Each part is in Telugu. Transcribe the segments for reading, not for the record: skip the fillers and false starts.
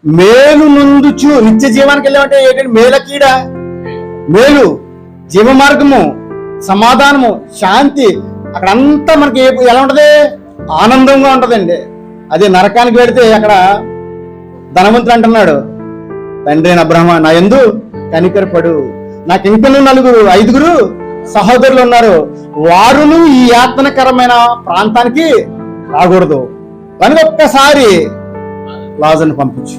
మేలు నుండుచు నిత్య జీవానికి వెళ్ళామంటే ఏంటంటే మేలకీడ, మేలు, జీవ మార్గము, సమాధానము, శాంతి, అక్కడంతా మనకి ఎలా ఉంటది? ఆనందంగా ఉంటదండి. అదే నరకానికి వెళితే అక్కడ ధనవంతుడు అంటున్నాడు, తండ్రి అయిన అబ్రహమా నా యందు కనికరపడు, నాకు ఇంకను 5 సహోదరులు ఉన్నారు, వారును ఈ యాతనకరమైన ప్రాంతానికి రాకూడదు కనుక ఒక్కసారి లాజర్ని పంపించు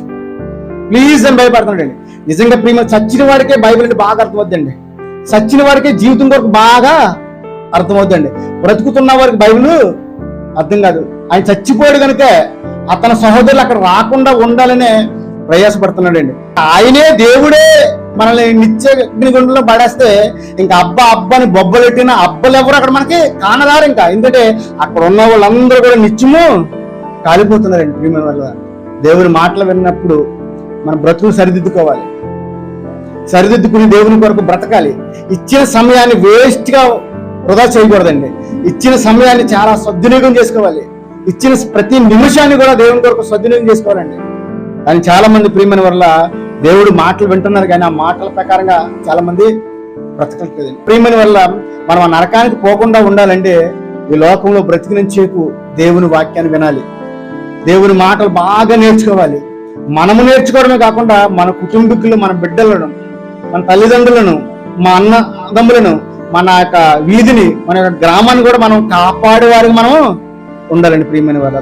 ప్లీజ్ అని భయపడుతున్నాడండి. నిజంగా ప్రేమ చచ్చిన వాడికే బైబిల్ అంటే బాగా అర్థమవుద్దండి. చచ్చిన వాడికే జీవితం కొరకు బాగా అర్థమవుద్దండి. బ్రతుకుతున్న వారికి బైబిల్ అర్థం కాదు. ఆయన చచ్చిపోయాడు కనుక అతని సహోదరులు అక్కడ రాకుండా ఉండాలనే ప్రయాసపడుతున్నాడండి. ఆయనే దేవుడే మనల్ని నిత్య అగ్నిగుండంలో పడేస్తే ఇంకా అబ్బని బొబ్బలెట్టిన అబ్బలు ఎవరు అక్కడ మనకి కానరారు. ఇంకా ఎందుకంటే అక్కడ ఉన్న వాళ్ళందరూ కూడా నిత్యము కాలిపోతున్నారండి. ప్రియమైన వల్ల దేవుని మాటలు విన్నప్పుడు మన బ్రతుకులు సరిదిద్దుకోవాలి, సరిదిద్దుకుని దేవుని కొరకు బ్రతకాలి. ఇచ్చిన సమయాన్ని వేస్ట్ గా వృధా చేయకూడదండి. ఇచ్చిన సమయాన్ని చాలా సద్వినియోగం చేసుకోవాలి. ఇచ్చిన ప్రతి నిమిషాన్ని కూడా దేవుని కొరకు సద్వినియోగం చేసుకోవాలండి. కానీ చాలా మంది ప్రియమైన వల్ల దేవుడు మాటలు వింటున్నారు కానీ ఆ మాటల ప్రకారంగా చాలా మంది బ్రతకట్లేదు. ప్రియమైన వల్ల మనం ఆ నరకానికి పోకుండా ఉండాలంటే ఈ లోకంలో బ్రతికినంచేపు దేవుని వాక్యాన్ని వినాలి, దేవుని మాటలు బాగా నేర్చుకోవాలి. మనము నేర్చుకోవడమే కాకుండా మన కుటుంబీకులు, మన బిడ్డలను, మన తల్లిదండ్రులను, మా అన్నదమ్ములను, మన యొక్క వీధిని, మన యొక్క గ్రామాన్ని కూడా మనం కాపాడే వారికి మనం ఉండాలండి ప్రియమైన వాళ్ళ.